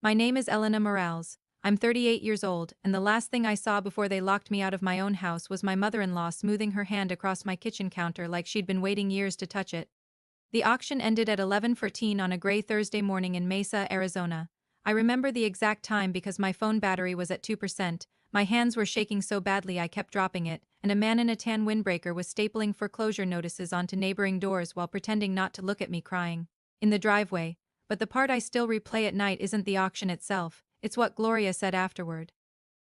My name is Elena Morales. I'm 38 years old, and the last thing I saw before they locked me out of my own house was my mother-in-law smoothing her hand across my kitchen counter like she'd been waiting years to touch it. The auction ended at 11:14 on a gray Thursday morning in Mesa, Arizona. I remember the exact time because my phone battery was at 2%, my hands were shaking so badly I kept dropping it, and a man in a tan windbreaker was stapling foreclosure notices onto neighboring doors while pretending not to look at me crying. In the driveway. But the part I still replay at night isn't the auction itself, it's what Gloria said afterward.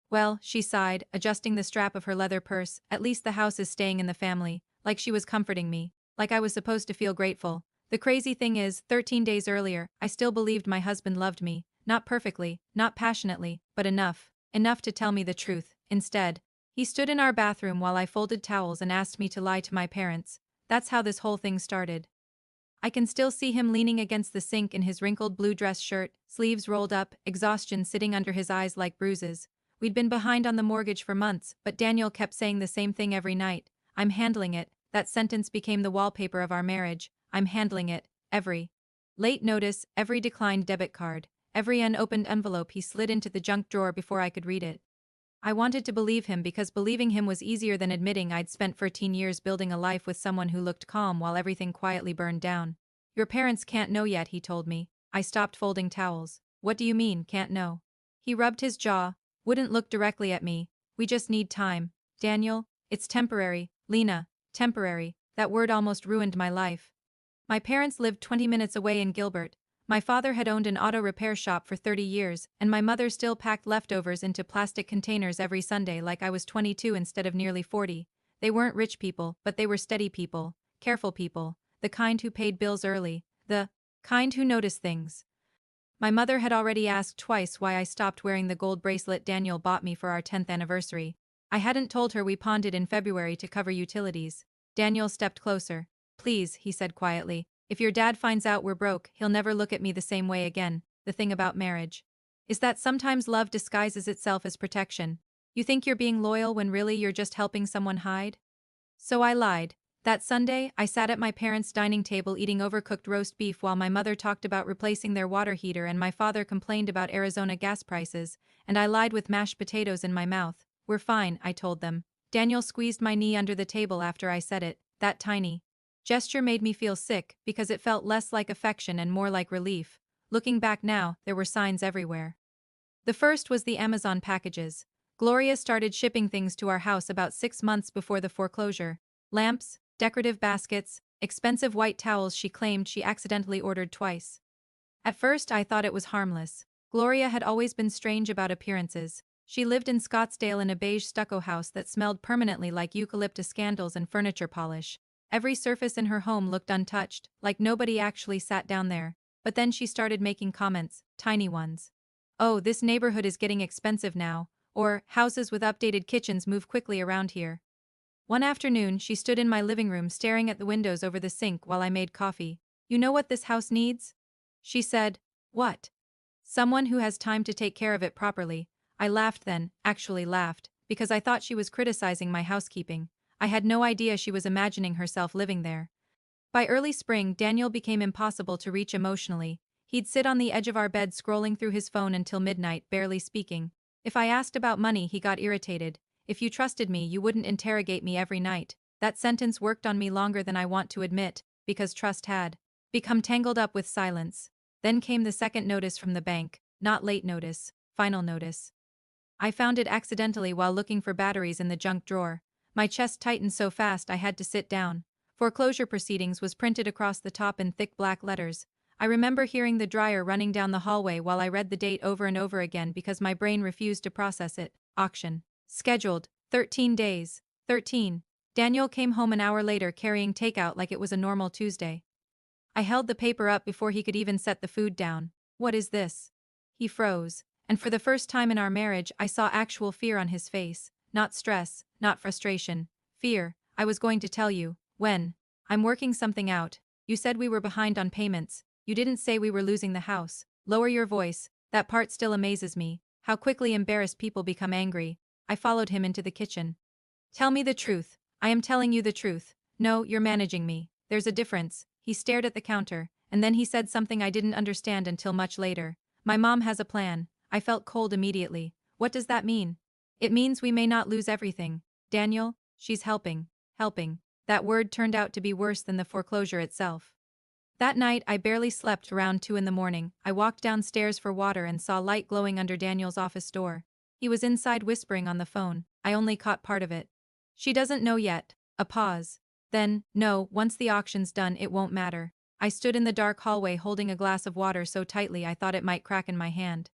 Well, she sighed, adjusting the strap of her leather purse, at least the house is staying in the family, like she was comforting me, like I was supposed to feel grateful. The crazy thing is, 13 days earlier, I still believed my husband loved me, not perfectly, not passionately, but enough to tell me the truth. Instead, he stood in our bathroom while I folded towels and asked me to lie to my parents. That's how this whole thing started. I can still see him leaning against the sink in his wrinkled blue dress shirt, sleeves rolled up, exhaustion sitting under his eyes like bruises. We'd been behind on the mortgage for months, but Daniel kept saying the same thing every night. I'm handling it. That sentence became the wallpaper of our marriage. I'm handling it. Every late notice, every declined debit card, every unopened envelope he slid into the junk drawer before I could read it. I wanted to believe him because believing him was easier than admitting I'd spent 14 years building a life with someone who looked calm while everything quietly burned down. Your parents can't know yet, he told me. I stopped folding towels. What do you mean, can't know? He rubbed his jaw, wouldn't look directly at me. We just need time. Daniel, it's temporary. Lena, temporary. That word almost ruined my life. My parents lived 20 minutes away in Gilbert. My father had owned an auto repair shop for 30 years, and my mother still packed leftovers into plastic containers every Sunday like I was 22 instead of nearly 40. They weren't rich people, but they were steady people, careful people, the kind who paid bills early, the kind who noticed things. My mother had already asked twice why I stopped wearing the gold bracelet Daniel bought me for our 10th anniversary. I hadn't told her we pawned it in February to cover utilities. Daniel stepped closer. Please, he said quietly. If your dad finds out we're broke, he'll never look at me the same way again. The thing about marriage is that sometimes love disguises itself as protection. You think you're being loyal when really you're just helping someone hide? So I lied. That Sunday, I sat at my parents' dining table eating overcooked roast beef while my mother talked about replacing their water heater and my father complained about Arizona gas prices, and I lied with mashed potatoes in my mouth. We're fine, I told them. Daniel squeezed my knee under the table after I said it. That tiny gesture made me feel sick because it felt less like affection and more like relief. Looking back now, there were signs everywhere. The first was the Amazon packages. Gloria started shipping things to our house about 6 months before the foreclosure. Lamps, decorative baskets, expensive white towels she claimed she accidentally ordered twice. At first I thought it was harmless. Gloria had always been strange about appearances. She lived in Scottsdale in a beige stucco house that smelled permanently like eucalyptus candles and furniture polish. Every surface in her home looked untouched, like nobody actually sat down there. But then she started making comments, tiny ones. Oh, this neighborhood is getting expensive now, or houses with updated kitchens move quickly around here. One afternoon, she stood in my living room staring at the windows over the sink while I made coffee. You know what this house needs? She said. What? Someone who has time to take care of it properly. I laughed then, actually laughed, because I thought she was criticizing my housekeeping. I had no idea she was imagining herself living there. By early spring, Daniel became impossible to reach emotionally. He'd sit on the edge of our bed scrolling through his phone until midnight, barely speaking. If I asked about money, he got irritated. If you trusted me, you wouldn't interrogate me every night. That sentence worked on me longer than I want to admit, because trust had become tangled up with silence. Then came the second notice from the bank, not late notice, final notice. I found it accidentally while looking for batteries in the junk drawer. My chest tightened so fast I had to sit down. Foreclosure proceedings was printed across the top in thick black letters. I remember hearing the dryer running down the hallway while I read the date over and over again because my brain refused to process it. Auction. Scheduled. 13 days. 13. Daniel came home an hour later carrying takeout like it was a normal Tuesday. I held the paper up before he could even set the food down. What is this? He froze, and for the first time in our marriage I saw actual fear on his face. Not stress, not frustration. Fear. I was going to tell you. When? I'm working something out. You said we were behind on payments. You didn't say we were losing the house. Lower your voice. That part still amazes me. How quickly embarrassed people become angry. I followed him into the kitchen. Tell me the truth. I am telling you the truth. No, you're managing me. There's a difference. He stared at the counter, and then he said something I didn't understand until much later. My mom has a plan. I felt cold immediately. What does that mean? It means we may not lose everything. Daniel, she's helping. Helping. That word turned out to be worse than the foreclosure itself. That night, I barely slept around 2 in the morning. I walked downstairs for water and saw light glowing under Daniel's office door. He was inside whispering on the phone. I only caught part of it. She doesn't know yet. A pause. Then, no, once the auction's done, it won't matter. I stood in the dark hallway holding a glass of water so tightly I thought it might crack in my hand.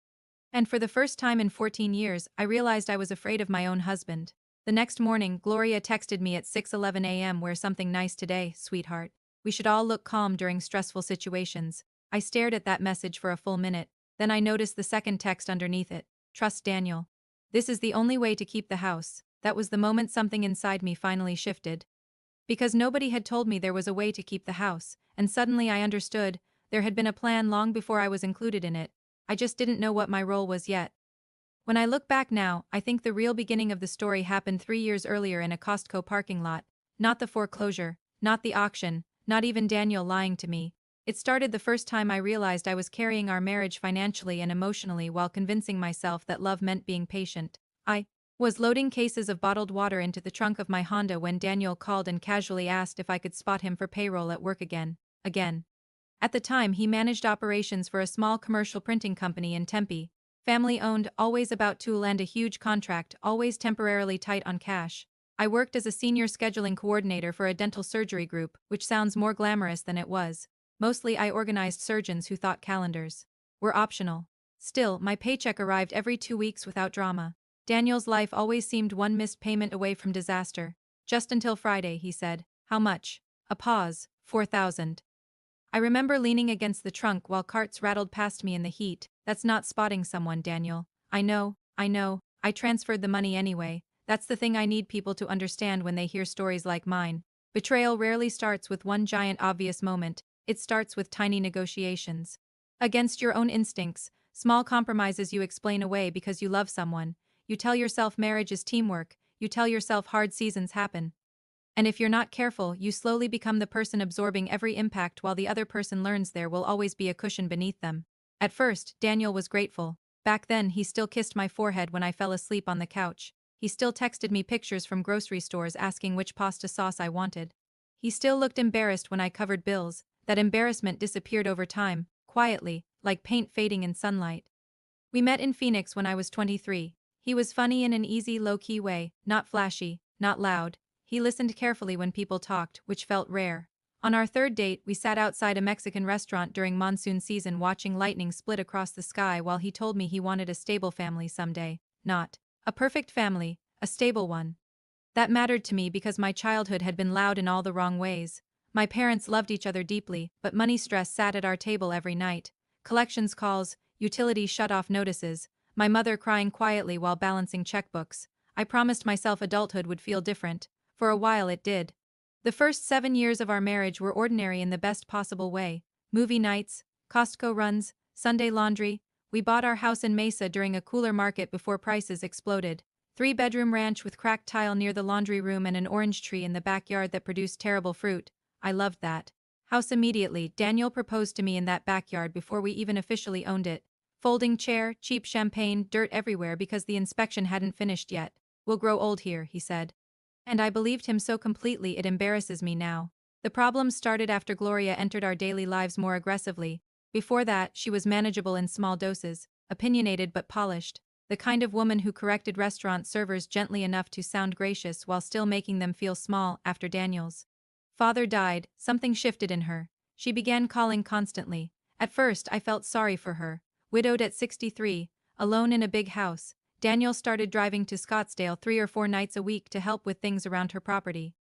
And for the first time in 14 years, I realized I was afraid of my own husband. The next morning, Gloria texted me at 6:11 a.m. Wear something nice today, sweetheart. We should all look calm during stressful situations. I stared at that message for a full minute, then I noticed the second text underneath it. Trust Daniel. This is the only way to keep the house. That was the moment something inside me finally shifted. Because nobody had told me there was a way to keep the house, and suddenly I understood, there had been a plan long before I was included in it. I just didn't know what my role was yet. When I look back now, I think the real beginning of the story happened 3 years earlier in a Costco parking lot. Not the foreclosure, not the auction, not even Daniel lying to me. It started the first time I realized I was carrying our marriage financially and emotionally while convincing myself that love meant being patient. I was loading cases of bottled water into the trunk of my Honda when Daniel called and casually asked if I could spot him for payroll at work again. At the time, he managed operations for a small commercial printing company in Tempe. Family-owned, always about to land a huge contract, always temporarily tight on cash. I worked as a senior scheduling coordinator for a dental surgery group, which sounds more glamorous than it was. Mostly I organized surgeons who thought calendars were optional. Still, my paycheck arrived every 2 weeks without drama. Daniel's life always seemed one missed payment away from disaster. Just until Friday, he said. How much? A pause. 4,000. I remember leaning against the trunk while carts rattled past me in the heat. That's not spotting someone, Daniel. I know. I transferred the money anyway. That's the thing I need people to understand when they hear stories like mine. Betrayal rarely starts with one giant obvious moment, it starts with tiny negotiations. Against your own instincts, small compromises you explain away because you love someone. You tell yourself marriage is teamwork, you tell yourself hard seasons happen. And if you're not careful, you slowly become the person absorbing every impact while the other person learns there will always be a cushion beneath them. At first, Daniel was grateful. Back then, he still kissed my forehead when I fell asleep on the couch. He still texted me pictures from grocery stores asking which pasta sauce I wanted. He still looked embarrassed when I covered bills. That embarrassment disappeared over time, quietly, like paint fading in sunlight. We met in Phoenix when I was 23. He was funny in an easy, low-key way, not flashy, not loud. He listened carefully when people talked, which felt rare. On our third date, we sat outside a Mexican restaurant during monsoon season watching lightning split across the sky while he told me he wanted a stable family someday. Not a perfect family, a stable one. That mattered to me because my childhood had been loud in all the wrong ways. My parents loved each other deeply, but money stress sat at our table every night. Collections calls, utility shut-off notices, my mother crying quietly while balancing checkbooks. I promised myself adulthood would feel different. For a while it did. The first 7 years of our marriage were ordinary in the best possible way. Movie nights, Costco runs, Sunday laundry. We bought our house in Mesa during a cooler market before prices exploded. 3-bedroom ranch with cracked tile near the laundry room and an orange tree in the backyard that produced terrible fruit. I loved that house immediately. Daniel proposed to me in that backyard before we even officially owned it. Folding chair, cheap champagne, dirt everywhere because the inspection hadn't finished yet. We'll grow old here, he said. And I believed him so completely it embarrasses me now. The problems started after Gloria entered our daily lives more aggressively. Before that, she was manageable in small doses, opinionated but polished, the kind of woman who corrected restaurant servers gently enough to sound gracious while still making them feel small. After Daniel's father died, something shifted in her. She began calling constantly. At first, I felt sorry for her. Widowed at 63, alone in a big house, Daniel started driving to Scottsdale 3 or 4 nights a week to help with things around her property.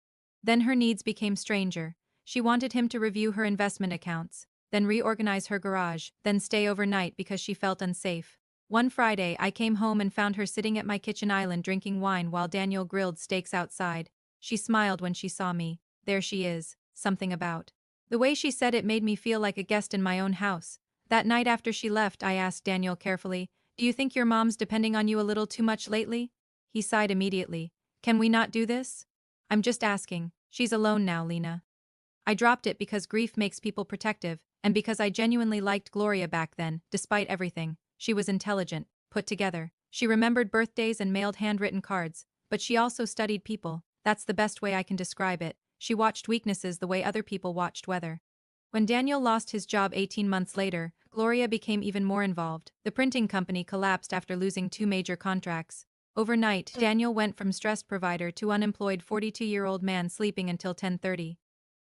Then her needs became stranger. She wanted him to review her investment accounts, then reorganize her garage, then stay overnight because she felt unsafe. One Friday, I came home and found her sitting at my kitchen island drinking wine while Daniel grilled steaks outside. She smiled when she saw me. There she is. Something about the way she said it made me feel like a guest in my own house. That night after she left, I asked Daniel carefully, "Do you think your mom's depending on you a little too much lately?" He sighed immediately. "Can we not do this?" "I'm just asking. She's alone now, Lena." I dropped it because grief makes people protective, And because I genuinely liked Gloria back then, despite everything. She was intelligent, put together. She remembered birthdays and mailed handwritten cards. But she also studied people. That's the best way I can describe it. She watched weaknesses the way other people watched weather. When Daniel lost his job 18 months later, Gloria became even more involved. The printing company collapsed after losing 2 major contracts. Overnight, Daniel went from stressed provider to unemployed 42-year-old man sleeping until 10:30.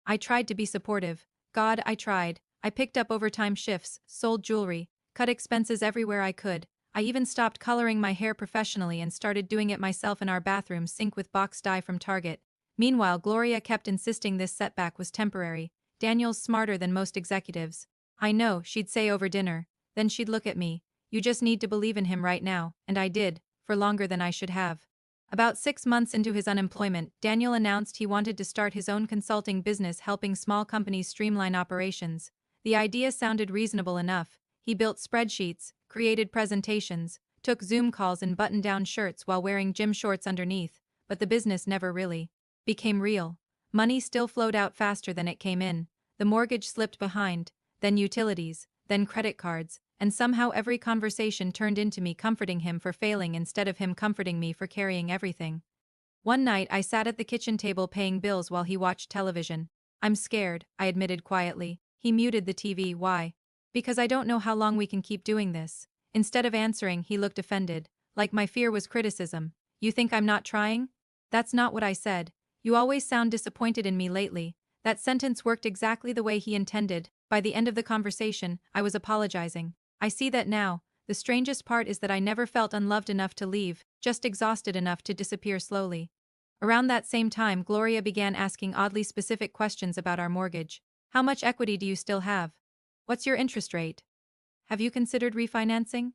I tried to be supportive. God, I tried. I picked up overtime shifts, sold jewelry, cut expenses everywhere I could. I even stopped coloring my hair professionally and started doing it myself in our bathroom sink with box dye from Target. Meanwhile, Gloria kept insisting this setback was temporary. Daniel's smarter than most executives. I know, she'd say over dinner. Then she'd look at me. You just need to believe in him right now, and I did, for longer than I should have. About 6 months into his unemployment, Daniel announced he wanted to start his own consulting business helping small companies streamline operations. The idea sounded reasonable enough. He built spreadsheets, created presentations, took Zoom calls in button-down shirts while wearing gym shorts underneath, but the business never really became real. Money still flowed out faster than it came in. The mortgage slipped behind, then utilities, then credit cards, and somehow every conversation turned into me comforting him for failing instead of him comforting me for carrying everything. One night I sat at the kitchen table paying bills while he watched television. I'm scared, I admitted quietly. He muted the TV. Why? Because I don't know how long we can keep doing this. Instead of answering, he looked offended, like my fear was criticism. You think I'm not trying? That's not what I said. You always sound disappointed in me lately. That sentence worked exactly the way he intended. By the end of the conversation, I was apologizing. I see that now. The strangest part is that I never felt unloved enough to leave, just exhausted enough to disappear slowly. Around that same time, Gloria began asking oddly specific questions about our mortgage. How much equity do you still have? What's your interest rate? Have you considered refinancing?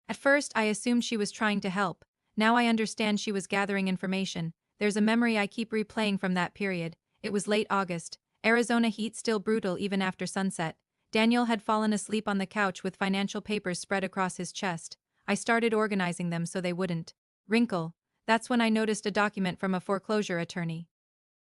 At first, I assumed she was trying to help. Now I understand she was gathering information. There's a memory I keep replaying from that period. It was late August. Arizona heat still brutal even after sunset. Daniel had fallen asleep on the couch with financial papers spread across his chest. I started organizing them so they wouldn't wrinkle. That's when I noticed a document from a foreclosure attorney.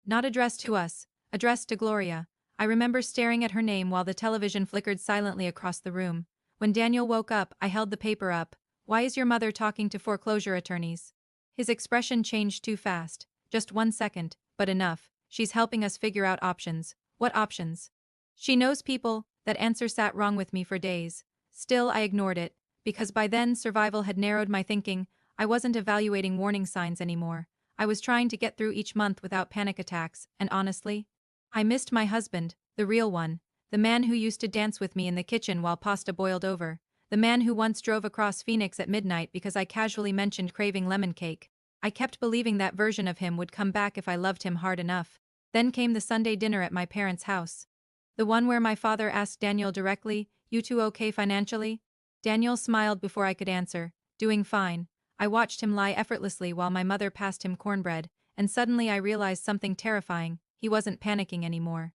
Not addressed to us, addressed to Gloria. I remember staring at her name while the television flickered silently across the room. When Daniel woke up, I held the paper up. Why is your mother talking to foreclosure attorneys? His expression changed too fast. Just 1 second, but enough. She's helping us figure out options. What options? She knows people. That answer sat wrong with me for days. Still, I ignored it, because by then survival had narrowed my thinking. I wasn't evaluating warning signs anymore. I was trying to get through each month without panic attacks, and honestly, I missed my husband, the real one, the man who used to dance with me in the kitchen while pasta boiled over, the man who once drove across Phoenix at midnight because I casually mentioned craving lemon cake. I kept believing that version of him would come back if I loved him hard enough. Then came the Sunday dinner at my parents' house. The one where my father asked Daniel directly, "You two okay financially?" Daniel smiled before I could answer, "Doing fine." I watched him lie effortlessly while my mother passed him cornbread, and suddenly I realized something terrifying. He wasn't panicking anymore.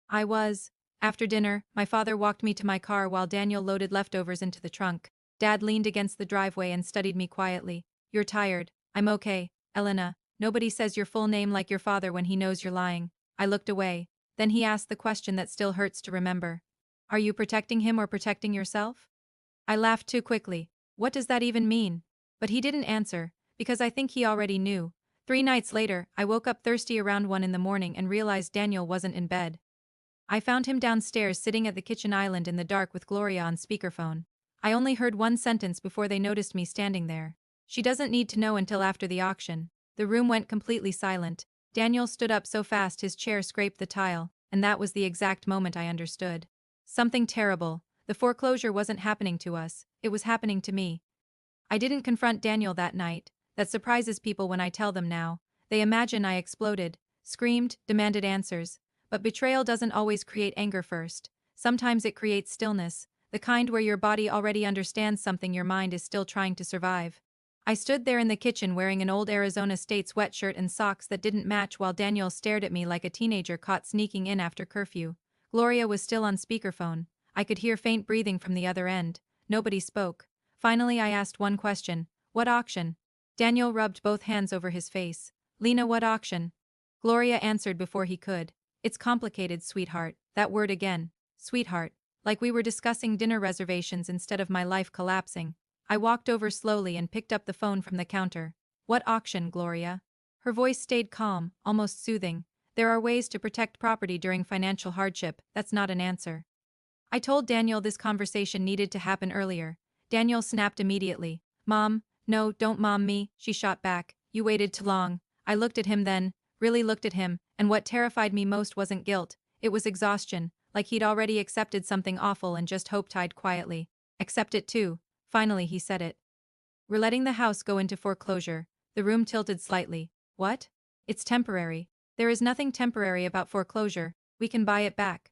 I was. After dinner, my father walked me to my car while Daniel loaded leftovers into the trunk. Dad leaned against the driveway and studied me quietly. "You're tired." "I'm okay, Elena." "Nobody says your full name like your father when he knows you're lying." I looked away. Then he asked the question that still hurts to remember. "Are you protecting him or protecting yourself?" I laughed too quickly. What does that even mean? But he didn't answer, because I think he already knew. 3 nights later, I woke up thirsty around 1 in the morning and realized Daniel wasn't in bed. I found him downstairs sitting at the kitchen island in the dark with Gloria on speakerphone. I only heard one sentence before they noticed me standing there. "She doesn't need to know until after the auction." The room went completely silent. Daniel stood up so fast his chair scraped the tile, and that was the exact moment I understood. Something terrible. The foreclosure wasn't happening to us, it was happening to me. I didn't confront Daniel that night. That surprises people when I tell them now. They imagine I exploded, screamed, demanded answers. But betrayal doesn't always create anger first. Sometimes it creates stillness, the kind where your body already understands something your mind is still trying to survive. I stood there in the kitchen wearing an old Arizona State sweatshirt and socks that didn't match while Daniel stared at me like a teenager caught sneaking in after curfew. Gloria was still on speakerphone. I could hear faint breathing from the other end. Nobody spoke. Finally I asked one question. "What auction?" Daniel rubbed both hands over his face. "Lena, what auction?" Gloria answered before he could. "It's complicated, sweetheart." That word again. Sweetheart. like we were discussing dinner reservations instead of my life collapsing. I walked over slowly and picked up the phone from the counter. What auction, Gloria? Her voice stayed calm, almost soothing. There are ways to protect property during financial hardship, that's not an answer. I told Daniel this conversation needed to happen earlier. Daniel snapped immediately. Mom, no, don't mom me, she shot back. You waited too long. I looked at him then, really looked at him, and what terrified me most wasn't guilt, it was exhaustion, like he'd already accepted something awful and just hoped I'd quietly accept it too. Finally he said it. We're letting the house go into foreclosure. The room tilted slightly. What? It's temporary. There is nothing temporary about foreclosure. We can buy it back.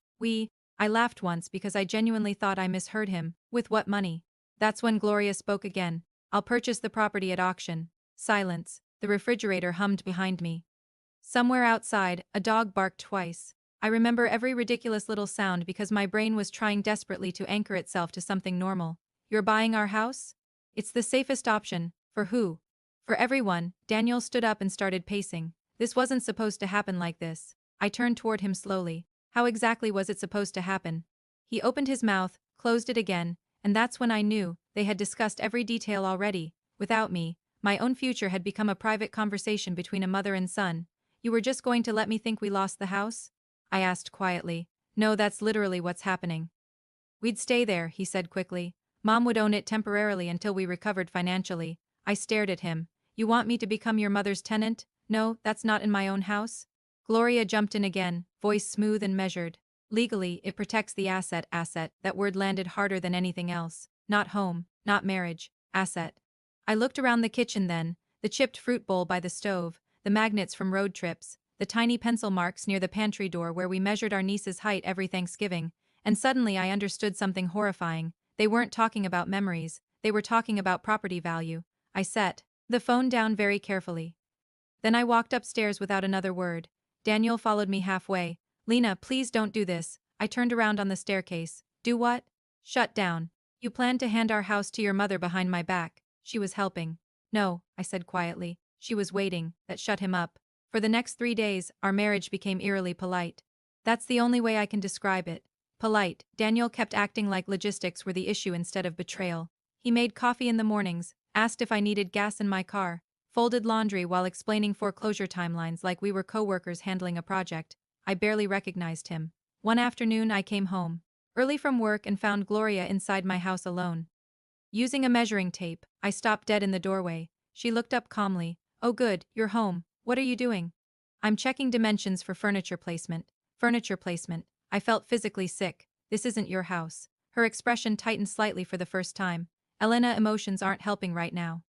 I laughed once because I genuinely thought I misheard him. With what money? That's when Gloria spoke again. I'll purchase the property at auction. Silence. The refrigerator hummed behind me. Somewhere outside, a dog barked twice. I remember every ridiculous little sound because my brain was trying desperately to anchor itself to something normal. You're buying our house? It's the safest option. For who? For everyone. Daniel stood up and started pacing. This wasn't supposed to happen like this. I turned toward him slowly. How exactly was it supposed to happen? He opened his mouth, closed it again, and that's when I knew they had discussed every detail already. Without me, my own future had become a private conversation between a mother and son. You were just going to let me think we lost the house? I asked quietly. No, that's literally what's happening. We'd stay there, he said quickly. Mom would own it temporarily until we recovered financially. I stared at him. You want me to become your mother's tenant? No, that's not in my own house. Gloria jumped in again, voice smooth and measured. Legally, it protects the asset. That word landed harder than anything else. Not home, not marriage, asset. I looked around the kitchen then, the chipped fruit bowl by the stove, the magnets from road trips, the tiny pencil marks near the pantry door where we measured our niece's height every Thanksgiving, and suddenly I understood something horrifying. They weren't talking about memories, they were talking about property value. I set the phone down very carefully. Then I walked upstairs without another word. Daniel followed me halfway. Lena, please don't do this. I turned around on the staircase. Do what? Shut down. You planned to hand our house to your mother behind my back. She was helping. No, I said quietly. She was waiting. That shut him up. For the next 3 days, our marriage became eerily polite. That's the only way I can describe it. Polite. Daniel kept acting like logistics were the issue instead of betrayal. He made coffee in the mornings, asked if I needed gas in my car, folded laundry while explaining foreclosure timelines like we were co-workers handling a project. I barely recognized him. One afternoon I came home early from work and found Gloria inside my house alone. Using a measuring tape, I stopped dead in the doorway. She looked up calmly. Oh good, you're home. What are you doing? I'm checking dimensions for furniture placement. Furniture placement. I felt physically sick. This isn't your house. Her expression tightened slightly for the first time. Elena, emotions aren't helping right now.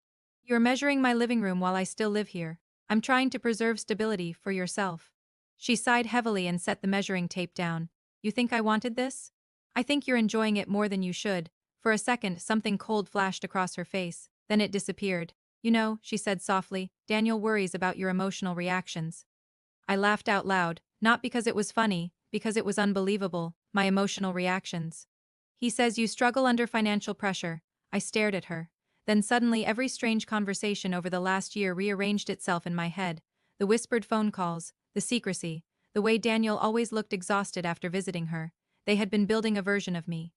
You're measuring my living room while I still live here. I'm trying to preserve stability for yourself. She sighed heavily and set the measuring tape down. You think I wanted this? I think you're enjoying it more than you should. For a second, something cold flashed across her face. Then it disappeared. You know, she said softly, Daniel worries about your emotional reactions. I laughed out loud, not because it was funny, because it was unbelievable, my emotional reactions. He says you struggle under financial pressure. I stared at her. Then suddenly every strange conversation over the last year rearranged itself in my head. The whispered phone calls, the secrecy, the way Daniel always looked exhausted after visiting her. They had been building a version of me.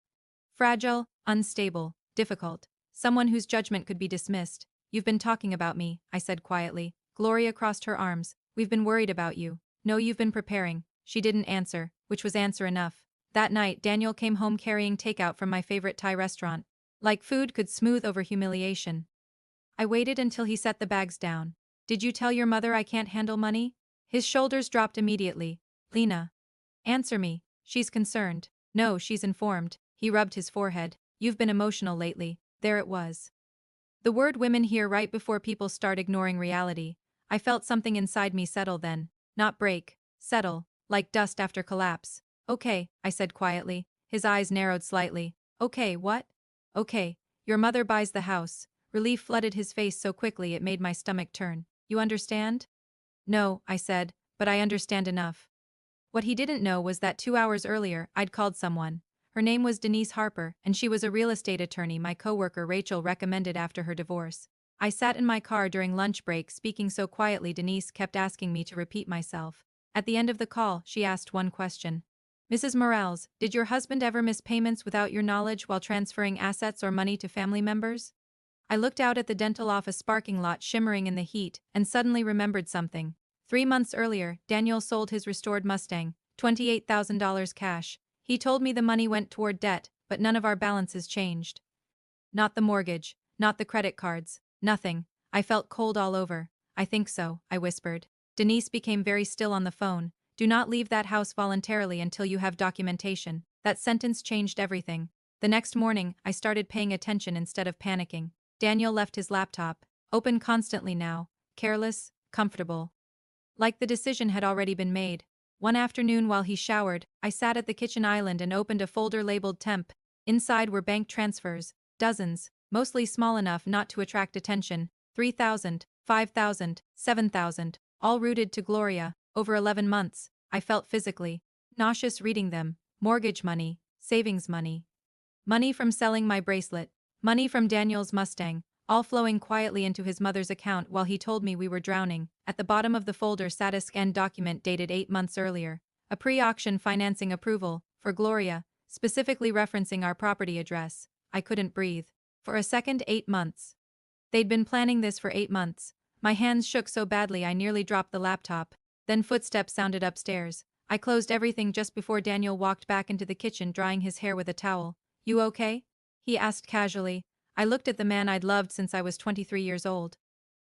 Fragile, unstable, difficult, someone whose judgment could be dismissed. You've been talking about me, I said quietly. Gloria crossed her arms. We've been worried about you. No, you've been preparing. She didn't answer, which was answer enough. That night, Daniel came home carrying takeout from my favorite Thai restaurant. Like food could smooth over humiliation. I waited until he set the bags down. Did you tell your mother I can't handle money? His shoulders dropped immediately. Lena. Answer me. She's concerned. No, she's informed. He rubbed his forehead. You've been emotional lately. There it was. The word women hear right before people start ignoring reality. I felt something inside me settle then. Not break. Settle. Like dust after collapse. Okay, I said quietly. His eyes narrowed slightly. Okay, what? Okay, your mother buys the house. Relief flooded his face so quickly it made my stomach turn. You understand? No, I said, but I understand enough. What he didn't know was that 2 hours earlier, I'd called someone. Her name was Denise Harper, and she was a real estate attorney my coworker Rachel recommended after her divorce. I sat in my car during lunch break speaking so quietly Denise kept asking me to repeat myself. At the end of the call, she asked one question. Mrs. Morales, did your husband ever miss payments without your knowledge while transferring assets or money to family members? I looked out at the dental office parking lot shimmering in the heat and suddenly remembered something. 3 months earlier, Daniel sold his restored Mustang, $28,000 cash. He told me the money went toward debt, but none of our balances changed. Not the mortgage, not the credit cards, nothing. I felt cold all over. I think so, I whispered. Denise became very still on the phone. Do not leave that house voluntarily until you have documentation. That sentence changed everything. The next morning, I started paying attention instead of panicking. Daniel left his laptop, open constantly now, careless, comfortable. Like the decision had already been made. One afternoon while he showered, I sat at the kitchen island and opened a folder labeled temp. Inside were bank transfers, dozens, mostly small enough not to attract attention, 3,000, 5,000, 7,000, all rooted to Gloria, over 11 months. I felt physically nauseous reading them. Mortgage money, savings money. Money from selling my bracelet, money from Daniel's Mustang, all flowing quietly into his mother's account while he told me we were drowning. At the bottom of the folder sat a scanned document dated 8 months earlier, a pre-auction financing approval, for Gloria, specifically referencing our property address. I couldn't breathe. For a second, 8 months. They'd been planning this for 8 months. My hands shook so badly I nearly dropped the laptop. Then footsteps sounded upstairs. I closed everything just before Daniel walked back into the kitchen drying his hair with a towel. You okay? He asked casually. I looked at the man I'd loved since I was 23 years old.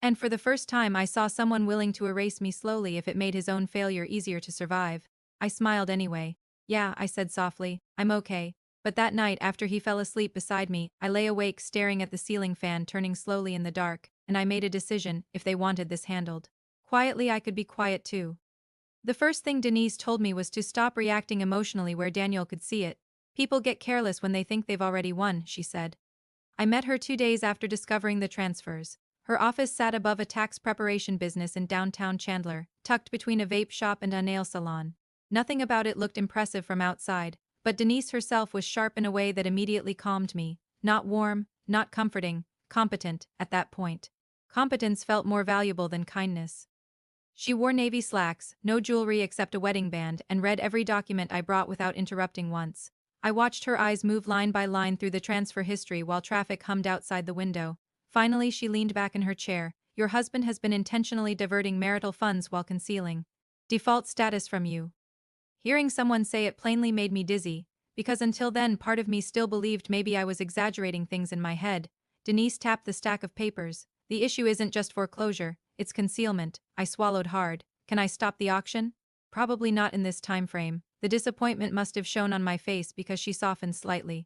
And for the first time I saw someone willing to erase me slowly if it made his own failure easier to survive. I smiled anyway. Yeah, I said softly, I'm okay. But that night after he fell asleep beside me, I lay awake staring at the ceiling fan turning slowly in the dark, and I made a decision, if they wanted this handled quietly I could be quiet too. The first thing Denise told me was to stop reacting emotionally where Daniel could see it. People get careless when they think they've already won, she said. I met her 2 days after discovering the transfers. Her office sat above a tax preparation business in downtown Chandler, tucked between a vape shop and a nail salon. Nothing about it looked impressive from outside, but Denise herself was sharp in a way that immediately calmed me. Not warm, not comforting, competent, at that point. Competence felt more valuable than kindness. She wore navy slacks, no jewelry except a wedding band, and read every document I brought without interrupting once. I watched her eyes move line by line through the transfer history while traffic hummed outside the window. Finally she leaned back in her chair. Your husband has been intentionally diverting marital funds while concealing default status from you. Hearing someone say it plainly made me dizzy, because until then part of me still believed maybe I was exaggerating things in my head. Denise tapped the stack of papers. The issue isn't just foreclosure, it's concealment. I swallowed hard. Can I stop the auction? Probably not in this time frame. The disappointment must have shown on my face because she softened slightly.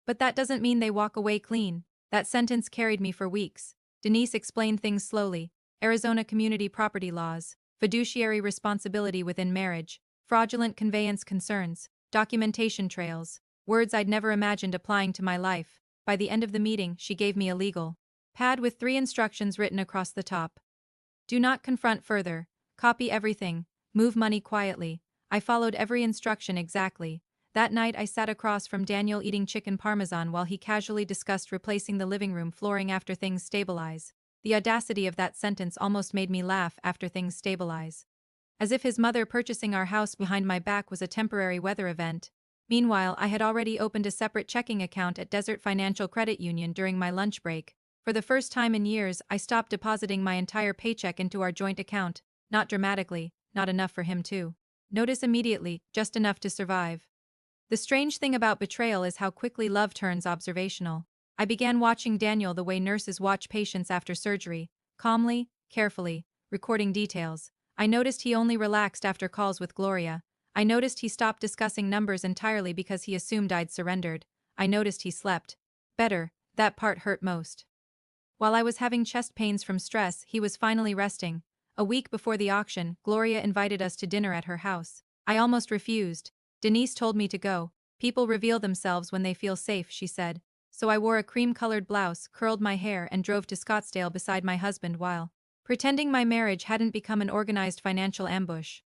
But that doesn't mean they walk away clean. That sentence carried me for weeks. Denise explained things slowly. Arizona community property laws, fiduciary responsibility within marriage, fraudulent conveyance concerns, documentation trails, words I'd never imagined applying to my life. By the end of the meeting, she gave me a legal pad with 3 instructions written across the top. Do not confront further, copy everything, move money quietly. I followed every instruction exactly. That night I sat across from Daniel eating chicken parmesan while he casually discussed replacing the living room flooring after things stabilize. The audacity of that sentence almost made me laugh. After things stabilize. As if his mother purchasing our house behind my back was a temporary weather event. Meanwhile, I had already opened a separate checking account at Desert Financial Credit Union during my lunch break. For the first time in years, I stopped depositing my entire paycheck into our joint account, not dramatically, not enough for him to notice immediately, just enough to survive. The strange thing about betrayal is how quickly love turns observational. I began watching Daniel the way nurses watch patients after surgery, calmly, carefully, recording details. I noticed he only relaxed after calls with Gloria. I noticed he stopped discussing numbers entirely because he assumed I'd surrendered. I noticed he slept better. That part hurt most. While I was having chest pains from stress, he was finally resting. A week before the auction, Gloria invited us to dinner at her house. I almost refused. Denise told me to go. People reveal themselves when they feel safe, she said. So I wore a cream-colored blouse, curled my hair, and drove to Scottsdale beside my husband while pretending my marriage hadn't become an organized financial ambush.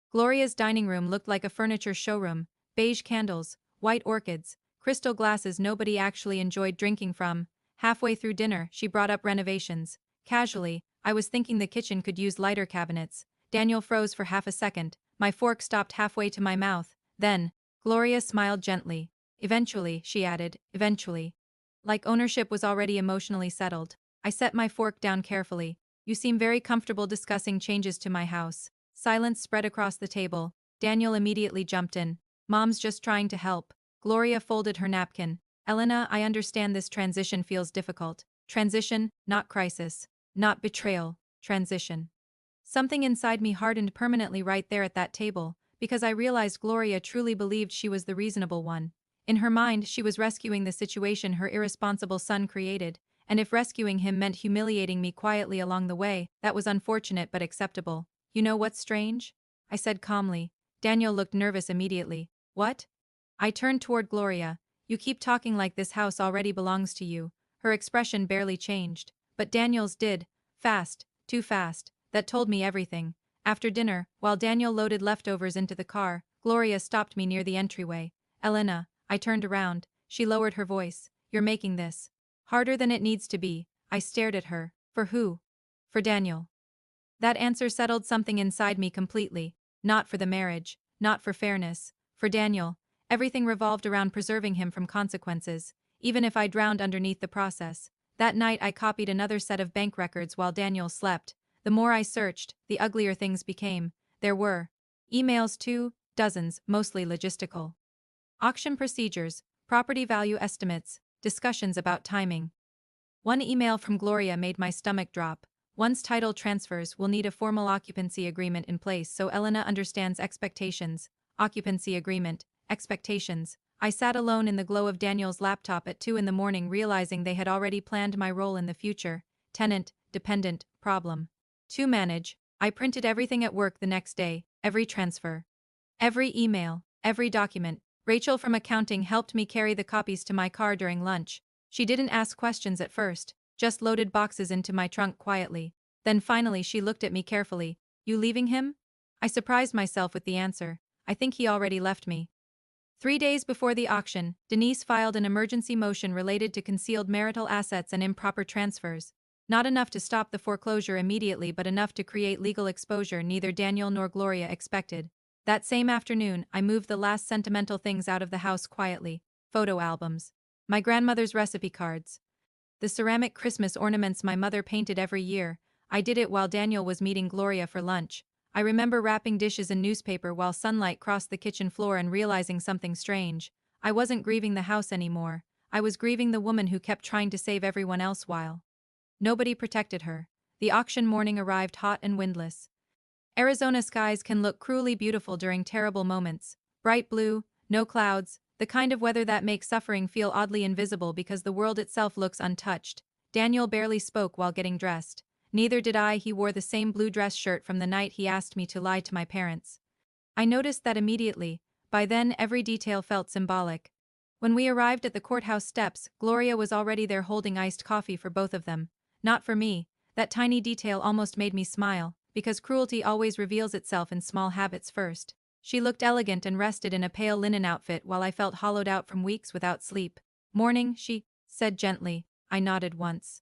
Gloria's dining room looked like a furniture showroom, beige candles, white orchids, crystal glasses nobody actually enjoyed drinking from. Halfway through dinner, she brought up renovations. Casually, I was thinking the kitchen could use lighter cabinets. Daniel froze for half a second. My fork stopped halfway to my mouth. Then, Gloria smiled gently. Eventually, she added, eventually. Like ownership was already emotionally settled. I set my fork down carefully. You seem very comfortable discussing changes to my house. Silence spread across the table. Daniel immediately jumped in. Mom's just trying to help. Gloria folded her napkin. Elena, I understand this transition feels difficult. Transition, not crisis. Not betrayal. Transition. Something inside me hardened permanently right there at that table, because I realized Gloria truly believed she was the reasonable one. In her mind, she was rescuing the situation her irresponsible son created, and if rescuing him meant humiliating me quietly along the way, that was unfortunate but acceptable. You know what's strange? I said calmly. Daniel looked nervous immediately. What? I turned toward Gloria. You keep talking like this house already belongs to you. Her expression barely changed. But Daniel's did. Fast. Too fast. That told me everything. After dinner, while Daniel loaded leftovers into the car, Gloria stopped me near the entryway. Elena, I turned around. She lowered her voice. You're making this harder than it needs to be. I stared at her. For who? For Daniel. That answer settled something inside me completely. Not for the marriage. Not for fairness. For Daniel. Everything revolved around preserving him from consequences, even if I drowned underneath the process. That night I copied another set of bank records while Daniel slept. The more I searched, the uglier things became. There were emails too, dozens, mostly logistical. Auction procedures, property value estimates, discussions about timing. One email from Gloria made my stomach drop. Once title transfers, we'll need a formal occupancy agreement in place so Elena understands expectations. Occupancy agreement, expectations. I sat alone in the glow of Daniel's laptop at 2 in the morning realizing they had already planned my role in the future. Tenant, dependent, problem. To manage, I printed everything at work the next day, every transfer. Every email, every document. Rachel from accounting helped me carry the copies to my car during lunch. She didn't ask questions at first, just loaded boxes into my trunk quietly. Then finally she looked at me carefully. You leaving him? I surprised myself with the answer. I think he already left me. 3 days before the auction, Denise filed an emergency motion related to concealed marital assets and improper transfers. Not enough to stop the foreclosure immediately but enough to create legal exposure neither Daniel nor Gloria expected. That same afternoon, I moved the last sentimental things out of the house quietly. Photo albums. My grandmother's recipe cards. The ceramic Christmas ornaments my mother painted every year. I did it while Daniel was meeting Gloria for lunch. I remember wrapping dishes in newspaper while sunlight crossed the kitchen floor and realizing something strange. I wasn't grieving the house anymore. I was grieving the woman who kept trying to save everyone else while nobody protected her. The auction morning arrived hot and windless. Arizona skies can look cruelly beautiful during terrible moments. Bright blue, no clouds, the kind of weather that makes suffering feel oddly invisible because the world itself looks untouched. Daniel barely spoke while getting dressed. Neither did I. He wore the same blue dress shirt from the night he asked me to lie to my parents. I noticed that immediately. By then every detail felt symbolic. When we arrived at the courthouse steps, Gloria was already there holding iced coffee for both of them. Not for me. That tiny detail almost made me smile, because cruelty always reveals itself in small habits first. She looked elegant and rested in a pale linen outfit while I felt hollowed out from weeks without sleep. Morning, she said gently. I nodded once.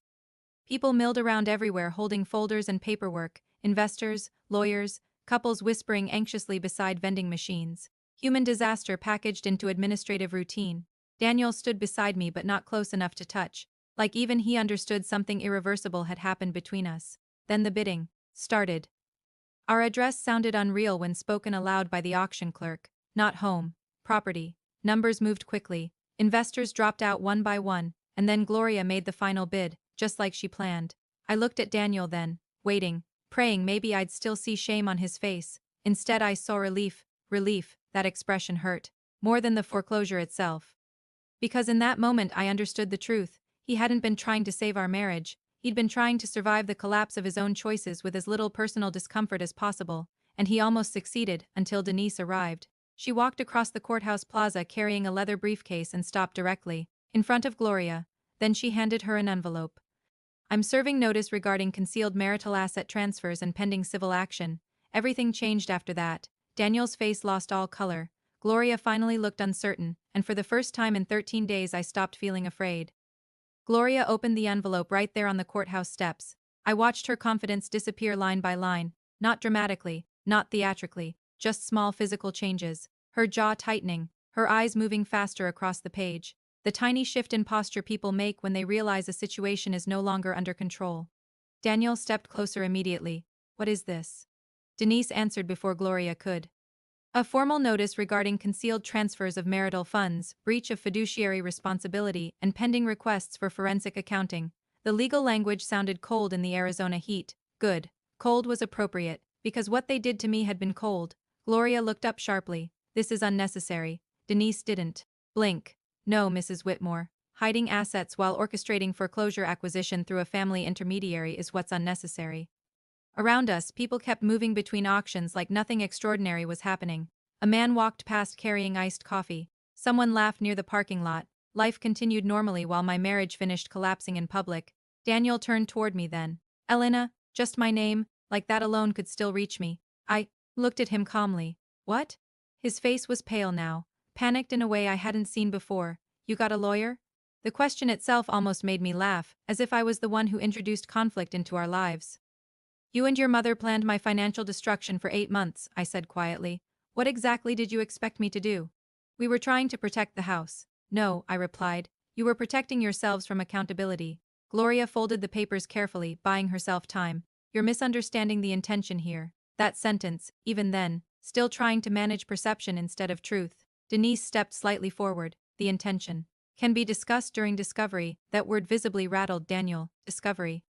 People milled around everywhere holding folders and paperwork, investors, lawyers, couples whispering anxiously beside vending machines. Human disaster packaged into administrative routine. Daniel stood beside me but not close enough to touch, like even he understood something irreversible had happened between us. Then the bidding started. Our address sounded unreal when spoken aloud by the auction clerk. Not home, property. Numbers moved quickly. Investors dropped out one by one, and then Gloria made the final bid, just like she planned. I looked at Daniel then, waiting, praying maybe I'd still see shame on his face. Instead I saw relief. That expression hurt. More than the foreclosure itself. Because in that moment I understood the truth. He hadn't been trying to save our marriage. He'd been trying to survive the collapse of his own choices with as little personal discomfort as possible, and he almost succeeded until Denise arrived. She walked across the courthouse plaza carrying a leather briefcase and stopped directly in front of Gloria. Then she handed her an envelope. I'm serving notice regarding concealed marital asset transfers and pending civil action. Everything changed after that. Daniel's face lost all color. Gloria finally looked uncertain, and for the first time in 13 days I stopped feeling afraid. Gloria opened the envelope right there on the courthouse steps. I watched her confidence disappear line by line, not dramatically, not theatrically, just small physical changes. her jaw tightening, her eyes moving faster across the page. The tiny shift in posture people make when they realize a situation is no longer under control. Daniel stepped closer immediately. What is this? Denise answered before Gloria could. A formal notice regarding concealed transfers of marital funds, breach of fiduciary responsibility, and pending requests for forensic accounting. The legal language sounded cold in the Arizona heat. Good. Cold was appropriate, because what they did to me had been cold. Gloria looked up sharply. This is unnecessary. Denise didn't blink. No, Mrs. Whitmore. Hiding assets while orchestrating foreclosure acquisition through a family intermediary is what's unnecessary. Around us, people kept moving between auctions like nothing extraordinary was happening. A man walked past carrying iced coffee. Someone laughed near the parking lot. Life continued normally while my marriage finished collapsing in public. Daniel turned toward me then. Elena, just my name, like that alone could still reach me. I looked at him calmly. What? His face was pale now, panicked in a way I hadn't seen before. You got a lawyer? The question itself almost made me laugh, as if I was the one who introduced conflict into our lives. You and your mother planned my financial destruction for 8 months, I said quietly. What exactly did you expect me to do? We were trying to protect the house. No, I replied. You were protecting yourselves from accountability. Gloria folded the papers carefully, buying herself time. You're misunderstanding the intention here. That sentence, even then, still trying to manage perception instead of truth. Denise stepped slightly forward. The intention can be discussed during discovery. That word visibly rattled Daniel. Discovery.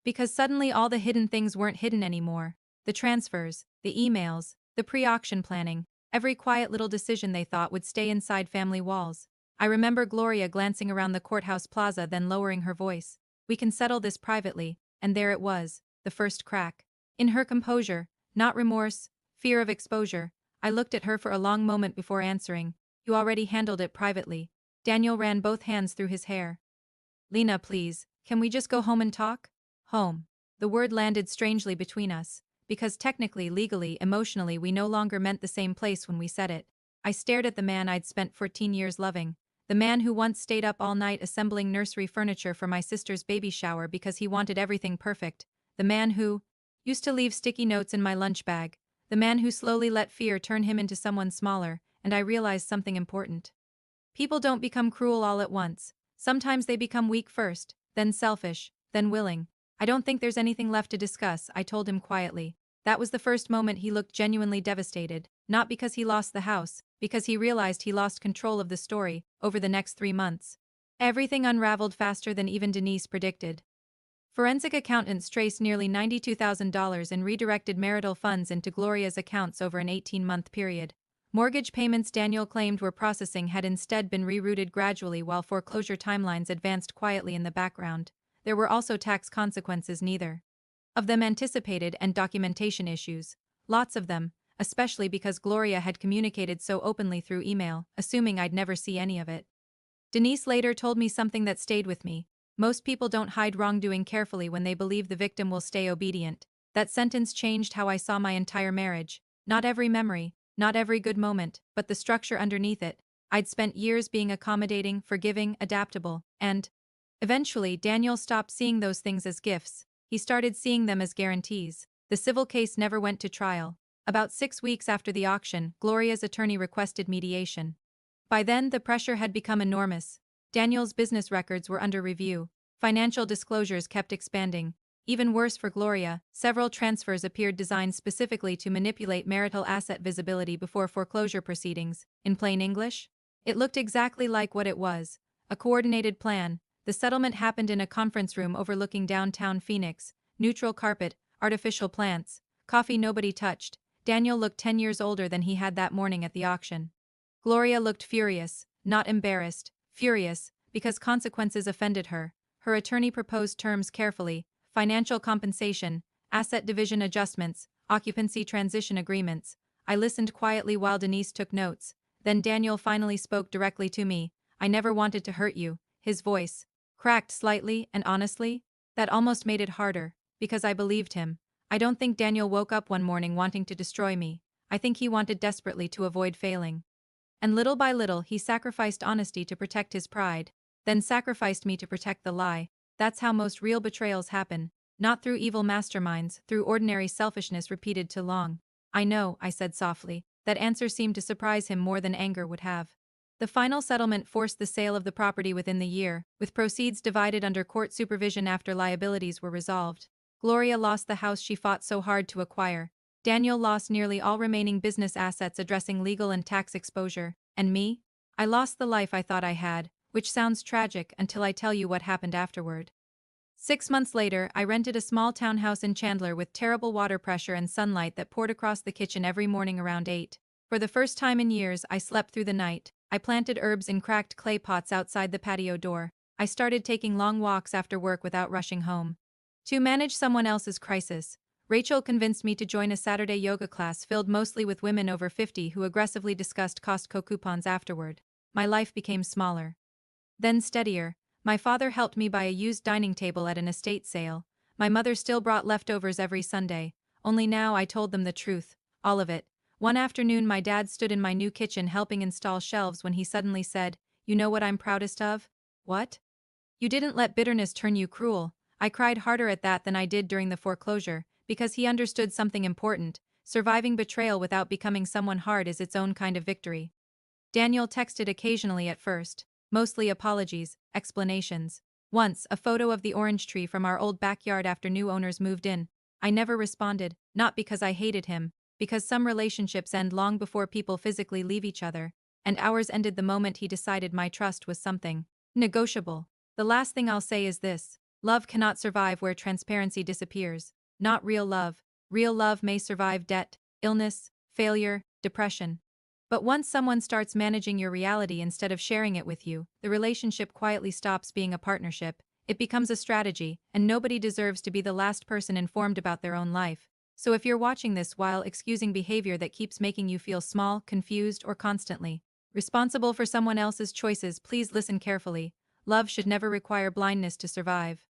Because suddenly all the hidden things weren't hidden anymore. The transfers, the emails, the pre-auction planning, every quiet little decision they thought would stay inside family walls. I remember Gloria glancing around the courthouse plaza, then lowering her voice. We can settle this privately, and there it was, the first crack. In her composure, not remorse, fear of exposure, I looked at her for a long moment before answering. You already handled it privately. Daniel ran both hands through his hair. Lena, please, can we just go home and talk? Home. The word landed strangely between us, because technically, legally, emotionally we no longer meant the same place when we said it. I stared at the man I'd spent 14 years loving, the man who once stayed up all night assembling nursery furniture for my sister's baby shower because he wanted everything perfect, the man who used to leave sticky notes in my lunch bag, the man who slowly let fear turn him into someone smaller, and I realized something important. People don't become cruel all at once. Sometimes they become weak first, then selfish, then willing. I don't think there's anything left to discuss, I told him quietly. That was the first moment he looked genuinely devastated, not because he lost the house, because he realized he lost control of the story. Over the next 3 months, everything unraveled faster than even Denise predicted. Forensic accountants traced nearly $92,000 in redirected marital funds into Gloria's accounts over an 18-month period. Mortgage payments Daniel claimed were processing had instead been rerouted gradually while foreclosure timelines advanced quietly in the background. There were also tax consequences, neither of them anticipated, and documentation issues. Lots of them, especially because Gloria had communicated so openly through email, assuming I'd never see any of it. Denise later told me something that stayed with me. Most people don't hide wrongdoing carefully when they believe the victim will stay obedient. That sentence changed how I saw my entire marriage. Not every memory, not every good moment, but the structure underneath it. I'd spent years being accommodating, forgiving, adaptable, and eventually Daniel stopped seeing those things as gifts. He started seeing them as guarantees. The civil case never went to trial. About 6 weeks after the auction, Gloria's attorney requested mediation. By then, the pressure had become enormous. Daniel's business records were under review. Financial disclosures kept expanding. Even worse for Gloria, several transfers appeared designed specifically to manipulate marital asset visibility before foreclosure proceedings. In plain English, it looked exactly like what it was: a coordinated plan. The settlement happened in a conference room overlooking downtown Phoenix. Neutral carpet, artificial plants, coffee nobody touched. Daniel looked 10 years older than he had that morning at the auction. Gloria looked furious, not embarrassed, furious, because consequences offended her. Her attorney proposed terms carefully: financial compensation, asset division adjustments, occupancy transition agreements. I listened quietly while Denise took notes. Then Daniel finally spoke directly to me. I never wanted to hurt you. His voice cracked slightly and honestly. That almost made it harder, because I believed him. I don't think Daniel woke up one morning wanting to destroy me. I think he wanted desperately to avoid failing. And little by little he sacrificed honesty to protect his pride, then sacrificed me to protect the lie. That's how most real betrayals happen, not through evil masterminds, through ordinary selfishness repeated too long. I know, I said softly. That answer seemed to surprise him more than anger would have. The final settlement forced the sale of the property within the year, with proceeds divided under court supervision after liabilities were resolved. Gloria lost the house she fought so hard to acquire. Daniel lost nearly all remaining business assets addressing legal and tax exposure. And me? I lost the life I thought I had, which sounds tragic until I tell you what happened afterward. 6 months later, I rented a small townhouse in Chandler with terrible water pressure and sunlight that poured across the kitchen every morning around 8. For the first time in years, I slept through the night. I planted herbs in cracked clay pots outside the patio door. I started taking long walks after work without rushing home. To manage someone else's crisis, Rachel convinced me to join a Saturday yoga class filled mostly with women over 50 who aggressively discussed Costco coupons afterward. My life became smaller. Then steadier. My father helped me buy a used dining table at an estate sale. My mother still brought leftovers every Sunday, only now I told them the truth, all of it. One afternoon my dad stood in my new kitchen helping install shelves when he suddenly said, "You know what I'm proudest of?" "What?" "You didn't let bitterness turn you cruel." I cried harder at that than I did during the foreclosure, because he understood something important: surviving betrayal without becoming someone hard is its own kind of victory. Daniel texted occasionally at first, mostly apologies, explanations. Once, a photo of the orange tree from our old backyard after new owners moved in. I never responded, not because I hated him, because some relationships end long before people physically leave each other, and ours ended the moment he decided my trust was something negotiable. The last thing I'll say is this: love cannot survive where transparency disappears. Not real love. Real love may survive debt, illness, failure, depression. But once someone starts managing your reality instead of sharing it with you, the relationship quietly stops being a partnership. It becomes a strategy, and nobody deserves to be the last person informed about their own life. So if you're watching this while excusing behavior that keeps making you feel small, confused, or constantly responsible for someone else's choices, please listen carefully. Love should never require blindness to survive.